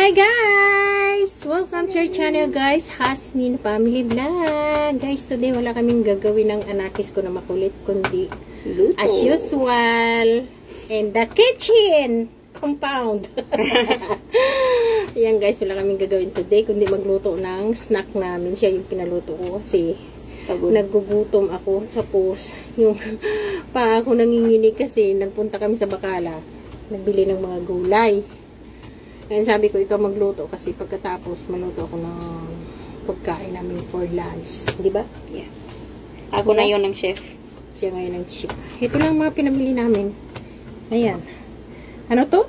Hi guys! Welcome to our channel guys, Hasmin Family Vlog. Guys, today wala kaming gagawin ng anakis ko na makulit, kundi luto. As usual, in the kitchen compound. Ayan guys, wala kaming gagawin today, kundi magluto ng snack namin. Siya yung pinaluto ko kasi nagugutom ako. Tapos, yung pa ako nanginginig kasi nagpunta kami sa Bacala. Nagbili ng mga gulay. Ngayon sabi ko, ikaw magluto kasi pagkatapos maluto ako ng pagkain namin for lunch. Di ba? Yes. Ako na yon ng chef. Siya ngayon ng chef. Ito lang mga pinamili namin. Ayan. Ano to?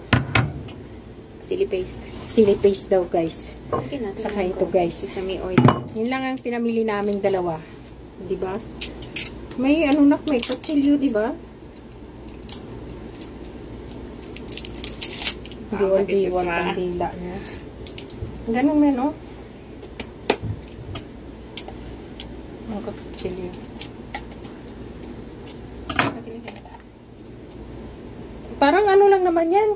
Chili paste. Chili paste daw guys. Okay na. Saka ito guys. Sesame oil. Yun lang ang pinamili namin dalawa. Di ba? May ano na, may kutsilyo, di ba? Diwal-diwal ang dila niya. Ganun men, oh. Ang kutsilyo. Parang ano lang naman yan.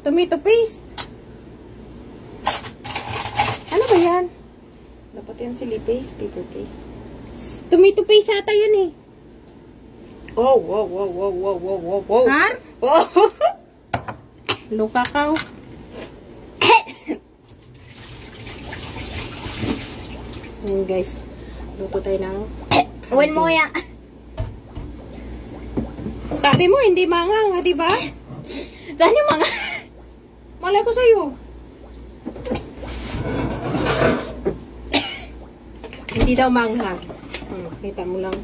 Tomato paste. Ano ba yan? Dapat yan chili paste, pepper paste. Tomato paste ata yun eh. Oh, wow, wow, wow, wow, wow, wow, wow. Ha? Wow. Luka ka. Ayan guys. Luto tayo ng Uwin mo kaya. Sabi mo, hindi mangang, di ba? Saan yung mga? Malay ko sa'yo. Hindi daw manghang. Kita mo lang.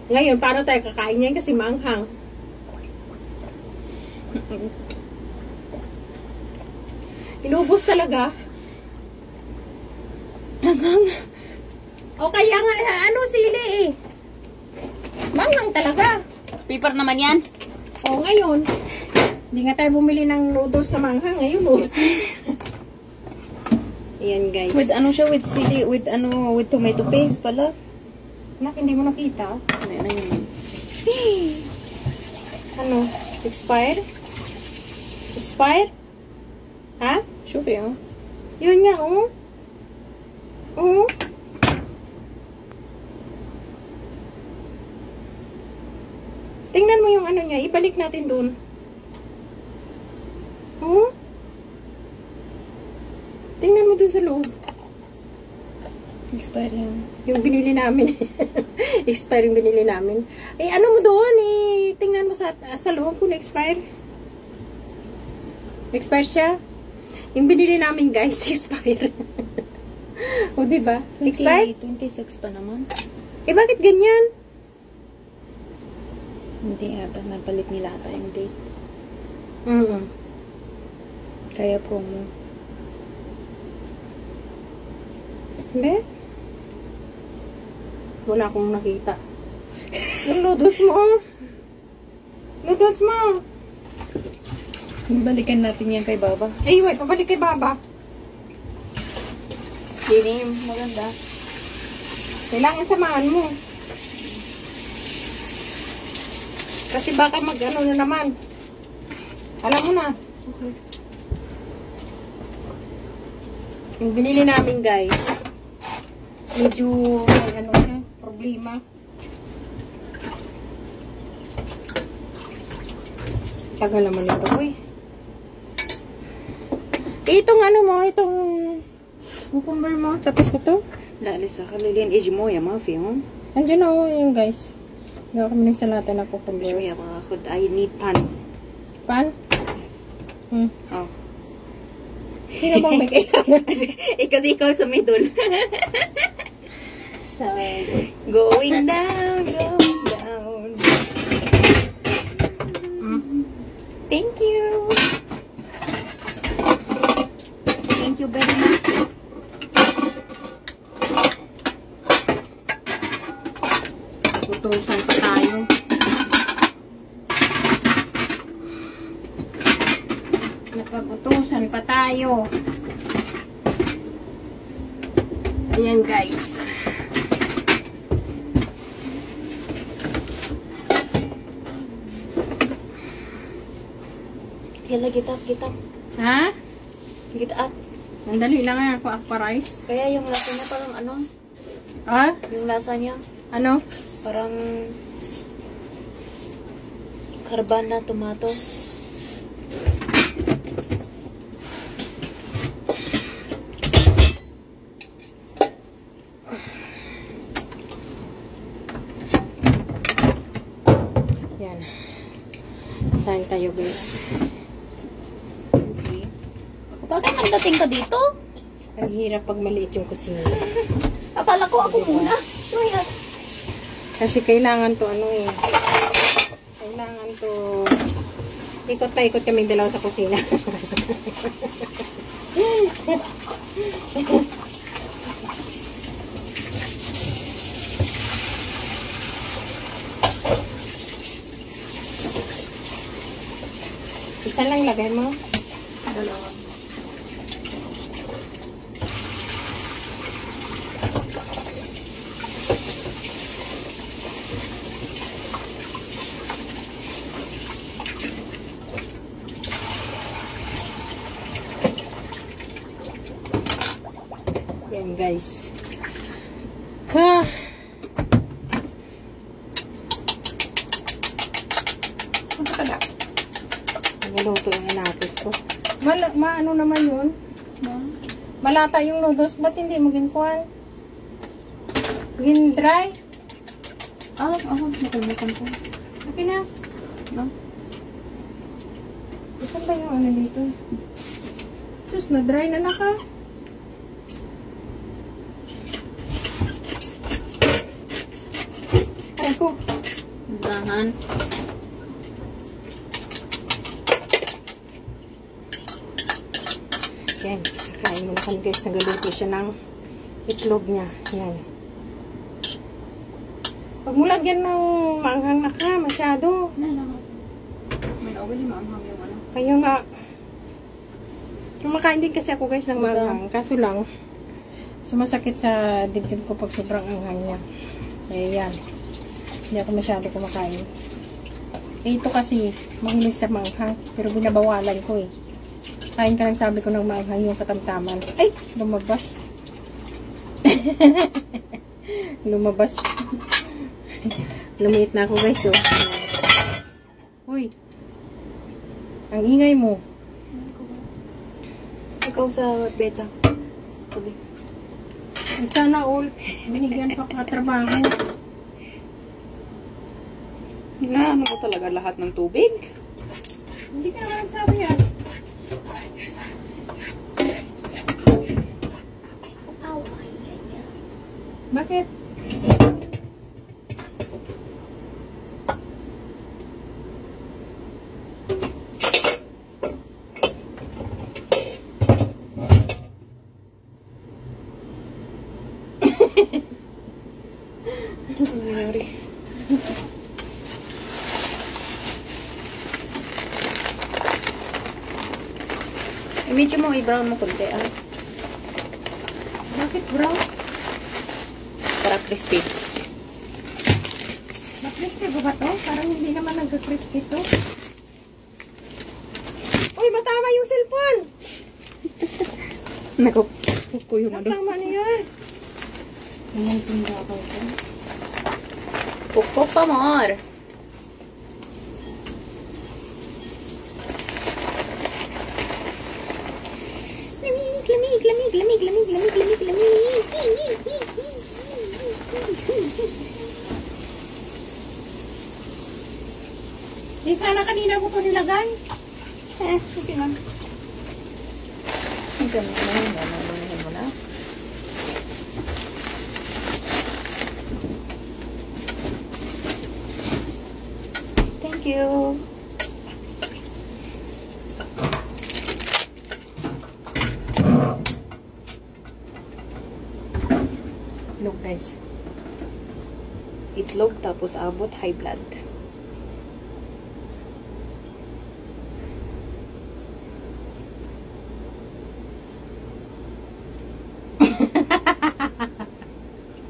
Ngayon, paano tayo kakain yan kasi manghang? Inubos talaga. O kaya nga, ano sili eh. Manghang talaga. Paper naman yan. O ngayon, hindi nga tayo bumili ng noodles na manghang. Ngayon, oh. Ayan guys. With ano siya, with chili, with ano, with tomato paste pala. Nak, hindi mo nakita. Ano na yun? Ano? Expired? Expired? Ha? Sure yun. Yun nga, oh. Oh. Tingnan mo yung ano niya. Ibalik natin dun. Oh. Tingnan mo dun sa loob. Expired yan. Yung binili namin. Expire yung binili namin. Eh, ano mo doon eh. Tingnan mo sa loob kung na-expire. Expire siya. Yung binili namin guys, expire. O, diba? Expire? 26 pa naman. Eh, bakit ganyan? Hindi ata. Napalit nila ata yung date. Kaya promo. Hindi? Wala akong nakita. Yung noodles mo. Noodles mo. Balikan natin yan kay Baba. Ay, wait. Pabalik kay Baba. Yun yung maganda. Kailangan samahan mo. Kasi baka mag-ano na naman. Alam mo na. Okay. Yung binili namin guys, medyo may ano na, problema. Tagal naman ito, uy. Itong ano mo, itong cucumber mo, tapos ito. Lalis sa kalilian, mo ya mga film. Andiyan na yung guys. Gawa kami ng salata na cucumber. Show ya mga food. I need pan. Pan? Yes. Oh. Sino bang may kailangan? Kasi ikaw sa middle. So, Going down, going down. Thank you. Thank you very much. utusan pa tayo. Napag-utusan pa tayo. Ayan guys. Yala, get up, get up. Ha? Get up. Ang dali lang nga ako aqua rice. Kaya yung lasa niya parang ano? Ah? Yung lasa niya Ano? parang carbana tomato. Yan. Saan tayo guys? Bakit nagdating ka dito? Ang hirap pag maliit yung kusina. Akala ko ako muna. Kuya. Kasi kailangan to ano eh. Kailangan to ikot na ikot kaming dalawa sa kusina. Isa lang lagay mo. Dalawa. Yan guys. Ha! Punta ka na. Naluto yung inapis ko. Maano naman yun? Malata yung noodles. Ba't hindi mo ginkuhan? Gin dry? Nakalimutan ko. Okay na. No? Saan ba yung ano dito? Sus, na dry na naka. Ay ko. Dahan. Yan. Kain mo na kami guys. Nagaluto siya ng itlog niya. Yan. Pag mo lagyan ng maanghang na ka, masyado. May nawal yung maanghang yung ano. Kaya nga, kumakain din kasi ako guys ng maanghang. Kaso lang, sumasakit sa dibdib ko pag sobrang anghang niya. Kaya yan. Hindi ako masyado kumakain. Eh, ito kasi, mahilig sa maanghang. Pero binabawalan ko eh. Kain ka lang sabi ko ng maanghang yung katamtaman. Ay! Lumabas. Lumabas. Lumiit na ako guys oh. Uy. Ang ingay mo. Ikaw sa beta. Okay. Sana all binigyan pa katrabaho. Na ano ko talaga lahat ng tubig? Hindi ka naman sabi yan. Bakit? Nangyari. I-medyo mo i-brown mo kunti Bakit brown? para crispy. Crispy ba to? Parang hindi naman nagka-crispy to. Uy, matama yung cellphone! Nakuko yung ano. Matama na yan. Ayan, tinda ako ito. Pukpok pa more. Lamig, lamig, lamig, lamig, lamig, lamig, lamig, lamig. Di sana kanina ko ito nilagay. Okay lang. Ang ganda na yun. Manahin mo na. Thank you. Look guys. Itlog tapos abot high blood.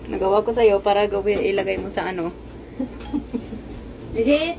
Nagawa ko sa'yo para gawin, ilagay mo sa ano. Legit?